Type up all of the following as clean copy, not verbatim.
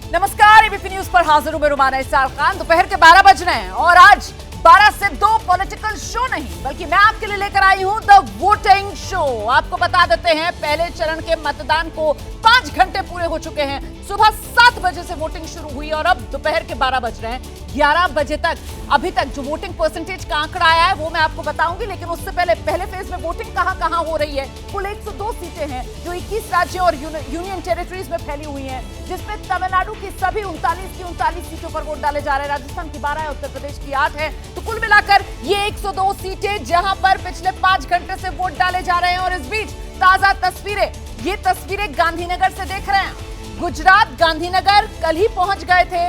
नमस्कार, ABP news पर हाजिर हूं मैं रुमाना इसार खान। दोपहर के 12 बज रहे हैं और आज 12 से 2 पॉलिटिकल शो नहीं बल्कि मैं आपके लिए लेकर आई हूं द वोटिंग शो। आपको बता देते हैं पहले चरण के मतदान को 5 घंटे पूरे हो चुके हैं। सुबह 7 बजे से वोटिंग शुरू हुई और अब दोपहर के 12 बज रहे हैं। 11 बजे तक अभी तक जो वोटिंग परसेंटेज का आंकड़ा आया है वो मैं आपको बताऊंगी, लेकिन उससे पहले फेज में वोटिंग कहां हो रही है। कुल 102 सीटें हैं जो 21 राज्यों और यूनियन टेरिटरीज में फैली हुई हैं, जिसमें तमिलनाडु की सभी 39 सीटों पर वोट डाले जा रहे हैं। राजस्थान की 12 है, उत्तर प्रदेश की 8 है। तो कुल मिलाकर ये 102 सीटें जहां पर पिछले 5 घंटे से वोट डाले जा रहे हैं। और इस बीच ताजा तस्वीरें, ये तस्वीरें गांधीनगर से देख रहे हैं। गुजरात गांधीनगर कल ही पहुंच गए थे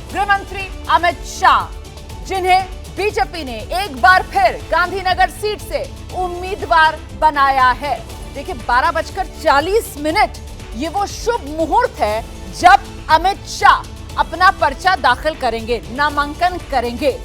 गृह मंत्री अमित शाह, जिन्हें बीजेपी ने एक बार फिर गांधीनगर सीट से उम्मीदवार बनाया है। देखिए 12:40 ये वो शुभ मुहूर्त है जब अमित शाह अपना पर्चा दाखिल करेंगे, नामांकन करेंगे।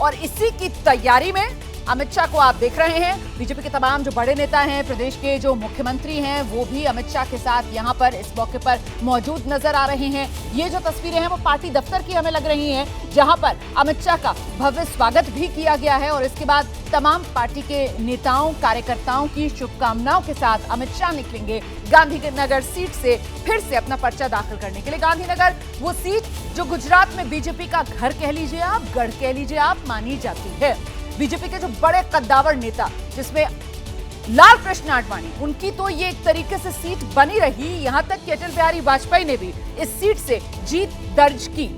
और इसी की तैयारी में अमित शाह को आप देख रहे हैं। बीजेपी के तमाम जो बड़े नेता हैं, प्रदेश के जो मुख्यमंत्री हैं, वो भी अमित शाह के साथ यहां पर इस मौके पर मौजूद नजर आ रहे हैं। ये जो तस्वीरें हैं वो पार्टी दफ्तर की हमें लग रही हैं, जहां पर अमित शाह का भव्य स्वागत भी किया गया है। और इसके बाद तमाम पार्टी के नेताओं कार्यकर्ताओं की शुभकामनाओं के साथ अमित शाह निकलेंगे गांधीनगर सीट से फिर से अपना पर्चा दाखिल करने के लिए। गांधीनगर वो सीट जो गुजरात में बीजेपी का घर कह लीजिए आप, गढ़ कह लीजिए आप, मानी जाती है। बीजेपी के जो बड़े कद्दावर नेता, जिसमें लाल कृष्ण आडवाणी, उनकी तो ये एक तरीके से सीट बनी रही। यहां तक कि अटल बिहारी वाजपेयी ने भी इस सीट से जीत दर्ज की।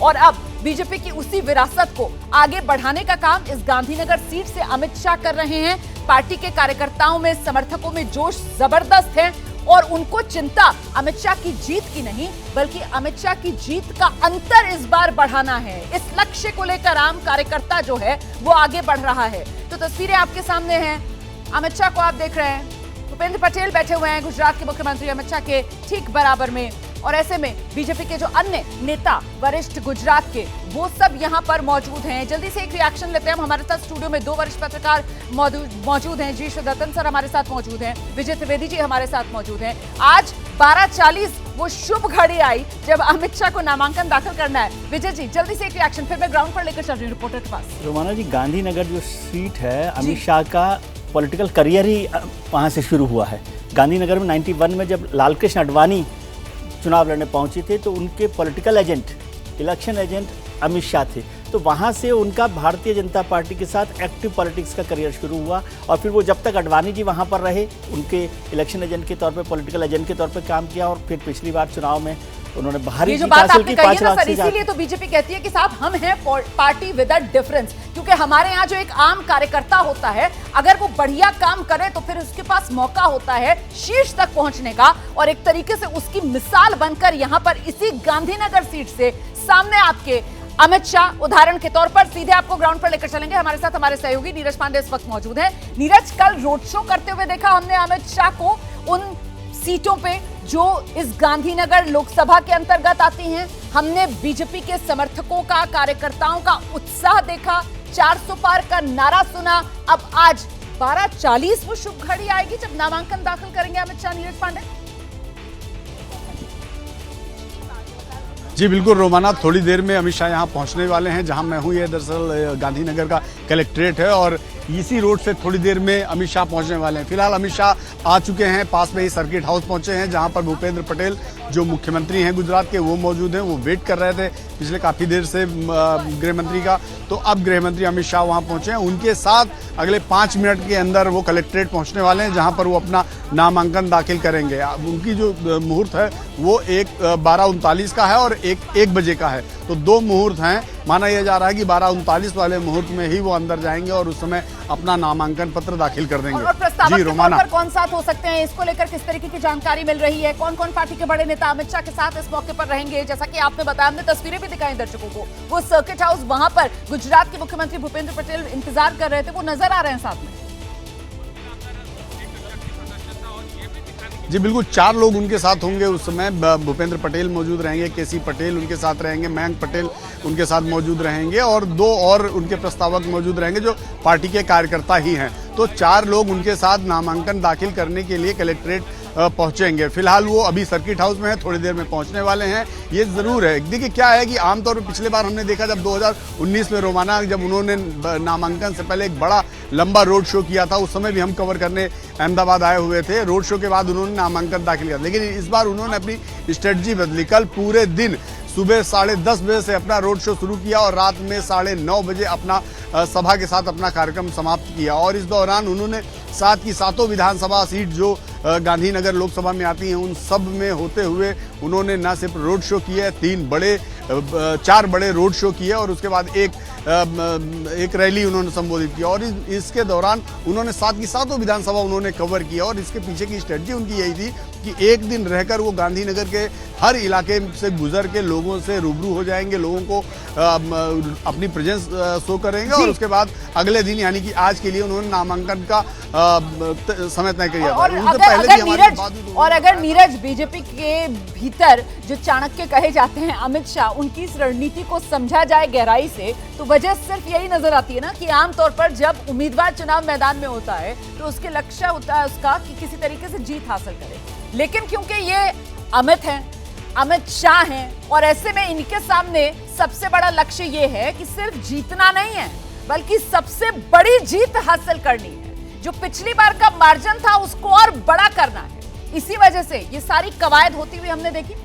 और अब बीजेपी की उसी विरासत को आगे बढ़ाने का काम इस गांधीनगर सीट से अमित शाह कर रहे हैं। पार्टी के कार्यकर्ताओं में, समर्थकों में जोश जबरदस्त है और उनको चिंता अमित शाह की जीत की नहीं बल्कि अमित शाह की जीत का अंतर इस बार बढ़ाना है। इस लक्ष्य को लेकर आम कार्यकर्ता जो है वो आगे बढ़ रहा है। तो तस्वीरें आपके सामने हैं। अमित शाह को आप देख रहे हैं, भूपेंद्र पटेल बैठे हुए हैं गुजरात के मुख्यमंत्री अमित शाह के ठीक बराबर में। और ऐसे में बीजेपी के जो अन्य नेता वरिष्ठ गुजरात के, वो सब यहां पर मौजूद हैं। जल्दी से एक रिएक्शन लेते हैं। हमारे साथ स्टूडियो में 2 वरिष्ठ पत्रकार मौजूद हैं। जी दत्तन सर हमारे साथ मौजूद हैं, विजय त्रिवेदी जी हमारे साथ मौजूद हैं। आज 12:40 वो शुभ घड़ी आई जब अमित शाह को नामांकन दाखिल करना है। विजय जी जल्दी से एक रिएक्शन, फिर मैं ग्राउंड पर लेकर चल रही हूँ रिपोर्टर के पास। रोमाना जी, गांधीनगर जो सीट है, अमित शाह का पॉलिटिकल करियर ही वहाँ से शुरू हुआ है। गांधीनगर में 91 में जब लाल कृष्ण आडवाणी चुनाव लड़ने पहुंचे थे तो उनके political agent, election agent Amit Shah थे। तो वहाँ से उनका भारतीय जनता पार्टी के साथ एक्टिव पॉलिटिक्स का करियर शुरू हुआ। और फिर वो जब तक आडवाणी जी वहाँ पर रहे, उनके इलेक्शन एजेंट के तौर पे, पॉलिटिकल एजेंट के तौर पे काम किया। और फिर पिछली बार चुनाव में उन्होंने भारी जीत हासिल की, 5 लाख से इसीलिए तो बीजेपी कहती है कि साहब हम हैं पार्टी विद अ डिफरेंस, क्योंकि हमारे यहाँ जो एक आम कार्यकर्ता होता है, अगर वो बढ़िया काम करे तो फिर उसके पास मौका होता है शीर्ष तक पहुंचने का। और एक तरीके से उसकी मिसाल बनकर यहाँ पर इसी गांधीनगर सीट से सामने आपके अमित शाह उदाहरण के तौर पर सीधे आपको ग्राउंड पर लेकर चलेंगे। हमारे साथ हमारे सहयोगी नीरज पांडे इस वक्त मौजूद हैं। नीरज, कल रोड शो करते हुए देखा हमने अमित शाह को उन सीटों पे जो इस गांधीनगर लोकसभा के अंतर्गत आती हैं। हमने बीजेपी के समर्थकों का, कार्यकर्ताओं का उत्साह देखा, 400 पार का नारा सुना। अब आज 12:40 वो शुभ घड़ी आएगी जब नामांकन दाखिल करेंगे अमित शाह। नीरज पांडे जी बिल्कुल रोमाना, थोड़ी देर में अमित शाह यहाँ पहुँचने वाले हैं। जहाँ मैं हूँ ये दरअसल गांधीनगर का कलेक्ट्रेट है और इसी रोड से थोड़ी देर में अमित शाह पहुँचने वाले हैं। फिलहाल अमित शाह आ चुके हैं, पास में ही सर्किट हाउस पहुँचे हैं जहाँ पर भूपेंद्र पटेल जो मुख्यमंत्री हैं गुजरात के, वो मौजूद हैं। वो वेट कर रहे थे पिछले काफ़ी देर से गृह मंत्री का। तो अब गृह मंत्री अमित शाह वहाँ पहुँचे हैं। उनके साथ अगले 5 मिनट के अंदर वो कलेक्ट्रेट पहुँचने वाले हैं जहाँ पर वो अपना नामांकन दाखिल करेंगे। उनकी जो मुहूर्त है वो 12:39 का है और 1 बजे का है। तो 2 मुहूर्त हैं। माना यह जा रहा है कि 12:39 वाले मुहूर्त में ही वो अंदर जाएंगे और उस समय अपना नामांकन पत्र दाखिल कर देंगे। और प्रस्तावक के तौर पर कौन साथ हो सकते हैं, इसको लेकर किस तरीके की जानकारी मिल रही है? कौन कौन पार्टी के बड़े नेता अमित शाह के साथ इस मौके पर रहेंगे? जैसा कि आपने बताया, हमने तस्वीरें भी दिखाई दर्शकों को, वो सर्किट हाउस वहां पर गुजरात के मुख्यमंत्री भूपेंद्र पटेल इंतजार कर रहे थे, वो नजर आ रहे हैं साथ में। जी बिल्कुल, 4 लोग उनके साथ होंगे उस समय। भूपेंद्र पटेल मौजूद रहेंगे, केसी पटेल उनके साथ रहेंगे, मयंक पटेल उनके साथ मौजूद रहेंगे और 2 और उनके प्रस्तावक मौजूद रहेंगे जो पार्टी के कार्यकर्ता ही हैं। तो 4 लोग उनके साथ नामांकन दाखिल करने के लिए कलेक्ट्रेट पहुंचेंगे। फिलहाल वो अभी सर्किट हाउस में है, थोड़ी देर में पहुंचने वाले हैं। ये जरूर है, देखिए क्या है कि आमतौर पर पिछले बार हमने देखा जब 2019 में रोमाना जब उन्होंने नामांकन से पहले एक बड़ा लंबा रोड शो किया था, उस समय भी हम कवर करने अहमदाबाद आए हुए थे। रोड शो के बाद उन्होंने नामांकन दाखिल किया, लेकिन इस बार उन्होंने अपनी स्ट्रेटजी बदली। कल पूरे दिन सुबह 10:30 बजे से अपना रोड शो शुरू किया और रात में 9:30 बजे अपना सभा के साथ अपना कार्यक्रम समाप्त किया। और इस दौरान उन्होंने 7 की 7 विधानसभा सीट जो गांधीनगर लोकसभा में आती हैं उन सब में होते हुए उन्होंने न सिर्फ रोड शो किए, 4 बड़े रोड शो किए और उसके बाद एक रैली उन्होंने संबोधित किया। और इसके दौरान उन्होंने 7 की 7 विधानसभा उन्होंने कवर किया। और इसके पीछे की स्ट्रेटजी उनकी यही थी कि एक दिन रहकर वो गांधीनगर के हर इलाके से गुजर के लोगों से रूबरू हो जाएंगे, लोगों को अपनी प्रेजेंस शो करेंगे और उसके बाद अगले दिन यानी कि आज के लिए उन्होंने नामांकन का समय तय किया था। और अगर नीरज बीजेपी के भीतर जो चाणक्य कहे जाते हैं अमित शाह, उनकी इस रणनीति को समझा जाए गहराई से तो वजह सिर्फ यही नजर आती है ना कि आमतौर पर जब उम्मीदवार चुनाव मैदान में होता है तो उसके लक्ष्य होता है उसका कि किसी तरीके से जीत हासिल करे। लेकिन क्योंकि ये अमित शाह हैं और ऐसे में इनके सामने सबसे बड़ा लक्ष्य ये है कि सिर्फ जीतना नहीं है बल्कि सबसे बड़ी जीत हासिल करनी है। जो पिछली बार का मार्जिन था उसको और बड़ा करना है। इसी वजह से ये सारी कवायद होती हुई हमने देखी।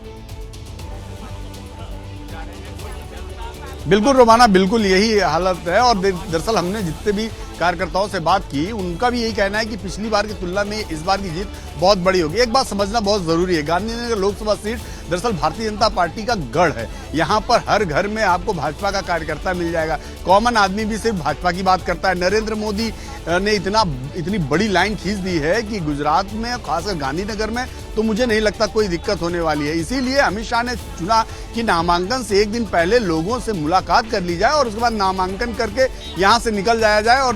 बिल्कुल रोमाना, बिल्कुल यही हालत है। और दरअसल हमने जितने भी कार्यकर्ताओं से बात की उनका भी यही कहना है कि पिछली बार की तुलना में इस बार की जीत बहुत बड़ी होगी। एक बात समझना बहुत जरूरी है, गांधीनगर लोकसभा सीट दरअसल भारतीय जनता पार्टी का गढ़ है। यहाँ पर हर घर में आपको भाजपा का कार्यकर्ता मिल जाएगा, कॉमन आदमी भी सिर्फ भाजपा की बात करता है। नरेंद्र मोदी ने इतनी बड़ी लाइन खींच दी है कि गुजरात में खासकर गांधीनगर में तो मुझे नहीं लगता कोई दिक्कत होने वाली है। इसीलिए अमित शाह ने चुना कि नामांकन से एक दिन पहले लोगों से मुलाकात कर ली जाए और उसके बाद नामांकन करके यहाँ से निकल जाया जाए और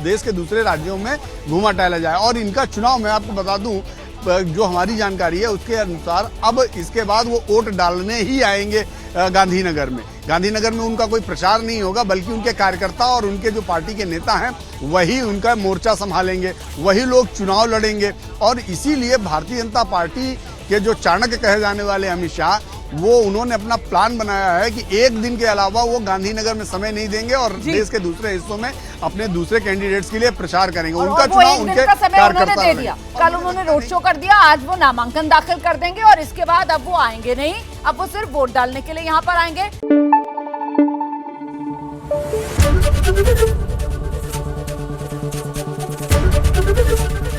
देश के दूसरे राज्यों में घूमा टहला जाए। और इनका चुनाव मैं आपको बता दूं, जो हमारी जानकारी है उसके अनुसार अब इसके बाद वो वोट डालने ही आएंगे गांधीनगर में। गांधीनगर में उनका कोई प्रचार नहीं होगा बल्कि उनके कार्यकर्ता और उनके जो पार्टी के नेता हैं वही उनका मोर्चा संभालेंगे, वही लोग चुनाव लड़ेंगे। और इसीलिए भारतीय जनता पार्टी के जो चाणक्य कहे जाने वाले अमित शाह, वो उन्होंने अपना प्लान बनाया है कि एक दिन के अलावा वो गांधीनगर में समय नहीं देंगे और देश के दूसरे हिस्सों में अपने दूसरे कैंडिडेट्स के लिए प्रचार करेंगे। उनका चुनाव उनके कार्यकर्ता दे दिया। कल उन्होंने रोड शो कर दिया, आज वो नामांकन दाखिल कर देंगे और इसके बाद अब वो आएंगे नहीं, अब वो सिर्फ वोट डालने के लिए यहाँ पर आएंगे।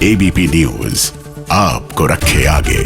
एबीपी न्यूज आपको रखे आगे।